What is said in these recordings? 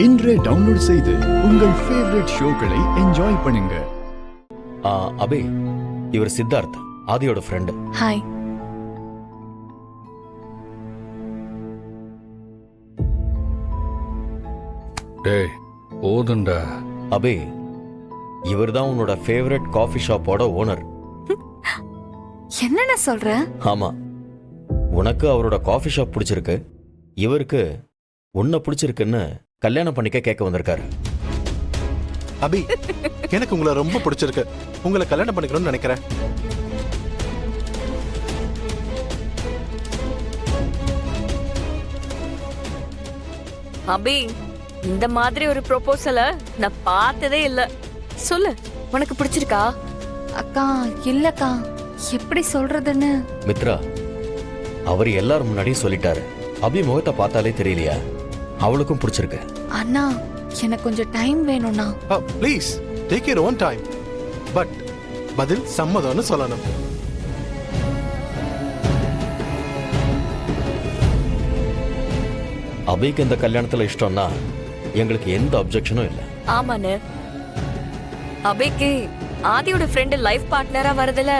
இன்றே டவுன்லோட் செய்து உங்கள் ஃபேவரட் ஷோக்களை என்ஜாய் பண்ணுங்க. அபி, இவர் சித்தார்த், ஆதியோட ஃப்ரெண்ட். ஹாய். டேய் போதுண்டா. அபி, இவர் தான் உன்னோட ஃபேவரட் காஃபி ஷாப்போட ஓனர். என்னென்ன சொல்ற? ஆமா, உனக்கு அவரோட காஃபி ஷாப் பிடிச்சிருக்கு, இவருக்கு உன்னை பிடிச்சிருக்குன்னு கல்யாணம் பண்ணிக்க கேட்க வந்திருக்காரு. அபி, எனக்கு உங்களை ரொம்ப பிடிச்சிருக்கு. உங்களை கல்யாணம் பண்ணிக்கணும்னு நினைக்கிறேன். அபி, இந்த மாதிரி ஒரு ப்ரொபோசல நான் பார்த்ததே இல்ல. சொல்லு, உனக்கு பிடிச்சிருக்கா? அக்கா இல்லக்கா, எப்படி சொல்றதுன்னு. மித்ரா, அவர் எல்லாரும் முன்னாடியும் சொல்லிட்டாரு. அபி முகத்தை பார்த்தாலே தெரியலையா அவளுக்கும் பிடிச்சிருக்கு. அண்ணா, எனக்கு கொஞ்சம் டைம் வேணும்ண்ணா. Please take your own time. But பதில் சம்மதம்னு சொல்லணும். அபிக்கு இந்த கல்யாணத்துல இஷ்டம்னா எங்களுக்கு எந்த அப்செக்ஷனும் இல்லை. ஆமாண்ணு, அபிக்கு ஆதியோட ஃப்ரெண்ட் லைஃப் பார்ட்னரா வரதுல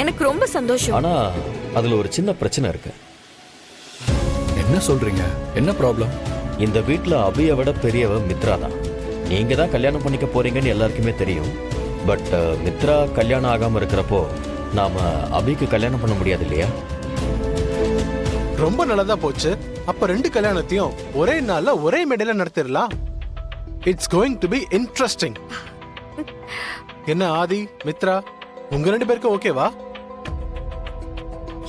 எனக்கு ரொம்ப சந்தோஷம். ஆனா அதுல ஒரு சின்ன பிரச்சனை இருக்கு. என்ன சொல்றீங்க? என்ன ப்ராப்ளம்? இந்த வீட்ல அபியை விட பெரியவ மித்ரா தான். நீங்க தான் கல்யாணம் பண்ணிக்க போறீங்கன்னு எல்லாருக்குமே தெரியும். பட் மித்ரா கல்யாணம் ஆகாம இருக்கிறப்போ நாம அபிக்கு கல்யாணம் பண்ண முடியாது இல்லையா? ரொம்ப நல்லதா போச்சு. அப்ப ரெண்டு கல்யாணத்தையும் ஒரே நாள்ல ஒரே மேடையில நடத்திடலாம். It's going to be interesting. என்ன ஆதி, மித்ரா, உங்க ரெண்டு பேருக்கு ஓகேவா?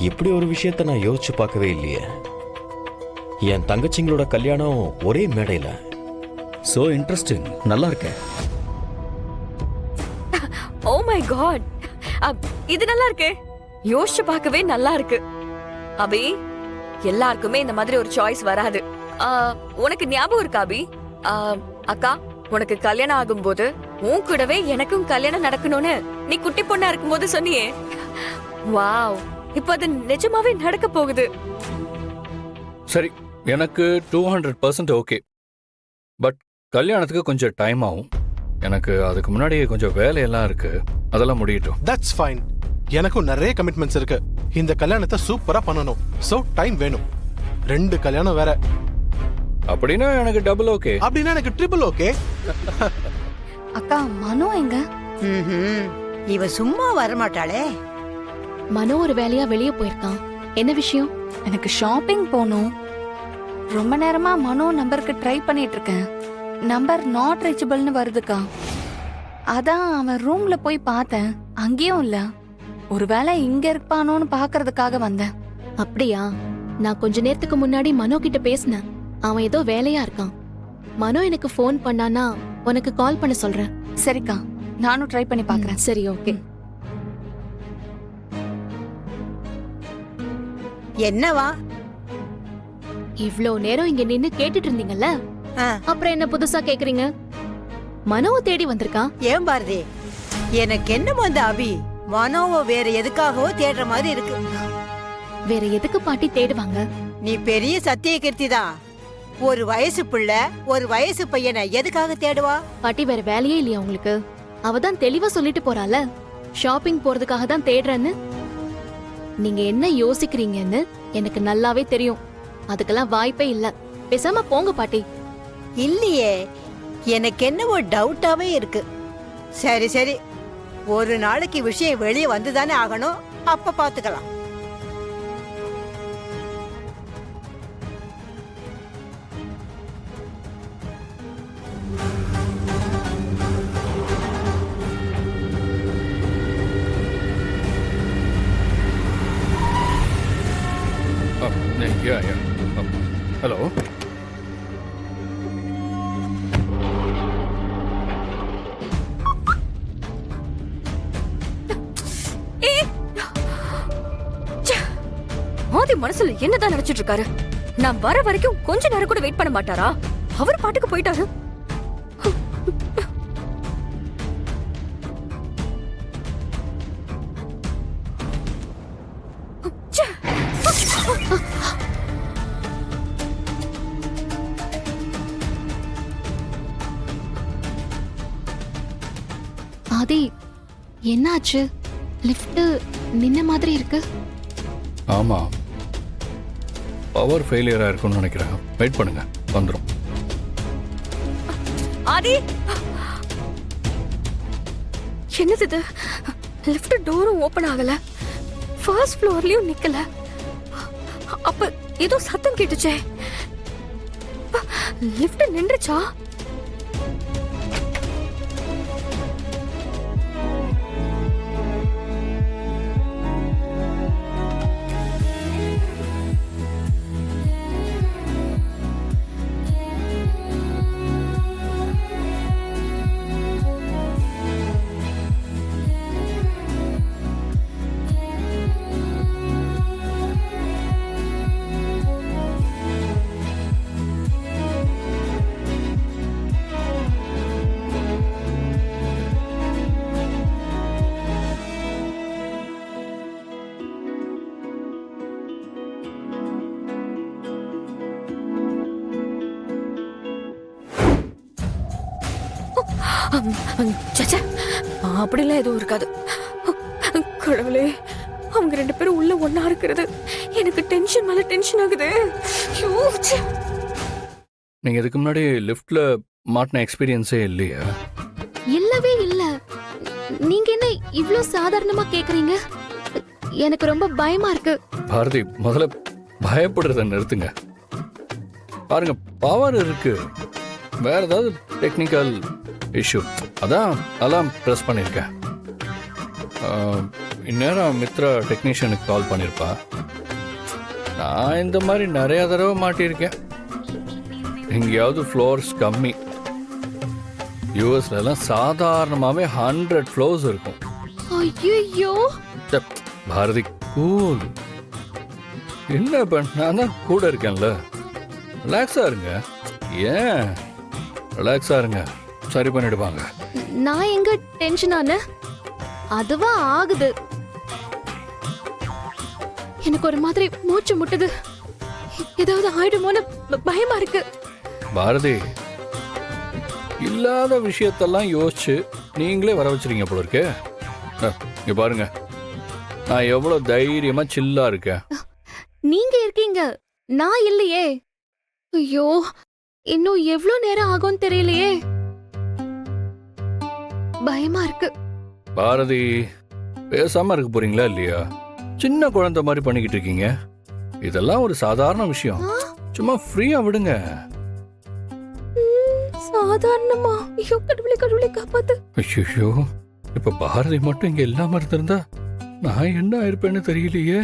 இப்படி ஒரு விஷயத்தை நான் யோசிச்சு பார்க்கவே இல்லையே. என் தங்கச்சிங்களோட கல்யாணம் ஒரே மேடையில. So interesting. நல்லா இருக்கேன். ஓ மை காட், இது நல்லா இருக்கு. யோசிச்சு பார்க்கவே நல்லா இருக்கு. அபி, எல்லாருக்குமே இந்த மாதிரி ஒரு சாய்ஸ் வராது. உனக்கு ஞாபகம் இருக்கா அபி? அக்கா, உனக்கு கல்யாணம் ஆகும்போது உன் கூடவே எனக்கும் கல்யாணம் நடக்கணும்னு நீ குட்டி பொண்ணா இருக்கும்போது சொன்னியே. வாவ், இப்ப அது நிஜமாவே நடக்க போகுது. சரி, எனக்கு 200% ஓகே. பட் கல்யாணத்துக்கு கொஞ்சம் டைம் ஆகும். எனக்கு அதுக்கு முன்னாடி கொஞ்சம் வேலையெல்லாம் இருக்கு, அதெல்லாம் முடியட்டும். That's fine. எனக்கும் நிறைய கமிட்மெண்ட்ஸ் இருக்கு. இந்த கல்யாணத்தை சூப்பரா பண்ணணும். சோ டைம் வேணும். ரெண்டு கல்யாணம் வேற. அப்படின்னா எனக்கு டபுள் ஓகே. அப்படின்னா எனக்கு ட்ரிபிள் ஓகே. அக்கா, மனோ எங்க? இவ சும்மா வரமாட்டாளே. மனோ ஒரு வேலையா வெளியே போயிருக்கான். என்ன விஷயம்? எனக்கு ஷாப்பிங் போகணும். ரொம்ப நேரமா மனோ நம்பருக்கு ட்ரை பண்ணிட்டு இருக்கேன். நம்பர் நாட் ரீச்சபிள்னு வருதுக்கா. அதான் அவன் ரூம்ல போய் பார்த்தேன், அங்கேயும் இல்ல. ஒருவேளை இங்க இருப்பானோன்னு பாக்குறதுக்காக வந்தேன். அப்படியா? நான் கொஞ்ச நேரத்துக்கு முன்னாடி மனோ கிட்ட பேசினேன். அவன் ஏதோ வேலையா இருக்கான். மனோ எனக்கு ஃபோன் பண்ணானா உனக்கு கால் பண்ண சொல்றேன். சரிக்கா, நானும் ட்ரை பண்ணி பாக்குறேன். சரி, ஓகே. என்னவா? இவ்ளோ நேரம் இங்க நின்னு கேட்டுட்டு இருந்தீங்கல்ல, அப்புறம் என்ன புதுசா கேக்குறீங்க? மனோவை தேடி வந்திருக்கான். ஏன் பாரதி, எனக்கு என்னமோ இந்த அபி மனோவை வேற எதுக்காகவோ தேடுற மாதிரி இருக்கு. வேற எதுக்கு பாட்டி தேடுவாங்க? நீ பெரிய சத்திய கீர்த்திதான். ஒரு வயசு பிள்ளை ஒரு வயசு பையனை எதுக்காக தேடுவா? பாட்டி, வேற வேலையே இல்லையா உங்களுக்கு? அவ தான் தெளிவா சொல்லிட்டு போறால, ஷாப்பிங் போறதுக்காக தான் தேடுறேன்னு. நீங்க என்ன யோசிக்கிறீங்கன்னு எனக்கு நல்லாவே தெரியும். அதுக்கெல்லாம் வாய்ப்பே இல்ல. பேசாம போங்க பாட்டி. இல்லையே, எனக்கு என்னவோ டவுட்டாவே இருக்கு. சரி சரி, ஒரு நாளைக்கு விஷயம் வெளியே வந்துதானே ஆகணும். அப்ப பாத்துக்கலாம். ஹலோ. ஆதி மனசுல என்னதான் நினைச்சிட்டு இருக்காரு? நான் வர வரைக்கும் கொஞ்ச நேரம் கூட வெயிட் பண்ண மாட்டாரா? அவர் பாட்டுக்கு போயிட்டாரு. ஆதி என்னாச்சு? லிஃப்ட் நின்ன மாதிரி இருக்கு. ஆமா, பவர் ஃபெயிலியரா இருக்கும்னு நினைக்கிறேன். வெயிட் பண்ணுங்க, வந்துடும். ஆதி, என்னது இது? லிஃப்ட் டோரும் ஓபன் ஆகல, ஃபர்ஸ்ட் ஃப்ளோர்லயும் நிக்கல. அப்ப ஏதோ சத்தம் கேட்டுச்சே. லிஃப்ட் நின்றுச்சா? சச்சா, அப்படிலாம் எதுவும் இருக்காது. கடவுளே, அவங்க 2 பேரும் உள்ள ஒண்ணா இருக்கிறது எனக்கு டென்ஷன் மேல டென்ஷன் ஆகுது. ஐயோ, ச்சே. நீங்க இதுக்கு முன்னாடி லிஃப்ட்ல மாட்டின எக்ஸ்பீரியன்ஸே இல்லையா? இல்லவே இல்ல. நீங்க என்ன இவ்ளோ சாதாரணமா கேக்குறீங்க? எனக்கு ரொம்ப பயமா இருக்கு. பாரதி, முதல்ல பயப்படுறத நிறுத்துங்க. பாருங்க, பவர் இருக்கு, வேற ஏதாவது டெக்னிக்கல் இஷ்யூ, அதான் அலாம் ப்ரெஸ் பண்ணியிருக்கேன். இந்நேரம் மித்ரா டெக்னீஷியனுக்கு கால் பண்ணியிருப்பா. நான் இந்த மாதிரி நிறைய தடவை மாட்டியிருக்கேன். எங்கேயாவது ஃப்ளோர்ஸ் கம்மி. யூஎஸ்லாம் சாதாரணமாகவே 100 ஃப்ளோர்ஸ் இருக்கும். ஐயோ, பாரதி கூல். என்ன இப்ப நான் தான் கூட இருக்கேன்ல, ரிலாக்ஸா இருங்க. ஏன் ரிலாக்ஸா இருங்க, சரி பண்ணிடுவாங்க. நான் எங்க டென்ஷன் ஆன? அதுவா ஆகுது. எனக்கு ஒரு மாதிரி மூச்சு முட்டுது. ஏதாவது ஆயிடுமோன்னு பயமா இருக்கு. பாரதி, இல்லாத விஷயத்தெல்லாம் யோசிச்சு நீங்களே வர வச்சிருங்க போல இருக்கு. இங்க பாருங்க, நான் எவ்வளவு தைரியமா சில்லா இருக்கேன். நீங்க இருக்கீங்க, நான் இல்லையே. ஐயோ, இன்னும் எவ்வளவு நேரம் ஆகும்னு தெரியலையே. பயமா இருக்கு. பாரதி, பேசாம இருக்க போறீங்களா இல்லையா? சின்ன குழந்தை மாதிரி பண்ணிக்கிட்டு இருக்கீங்க. இதெல்லாம் ஒரு சாதாரண விஷயம், சும்மா ஃப்ரீயா விடுங்க. சாதாரணமா? ஐயோ, கடவுளே கடவுளே காப்பாத்து. ஐயோ, இப்ப பாரதி மட்டும் இங்க இல்லாம இருந்திருந்தா நான் என்ன ஆயிருப்பேன்னு தெரியலையே.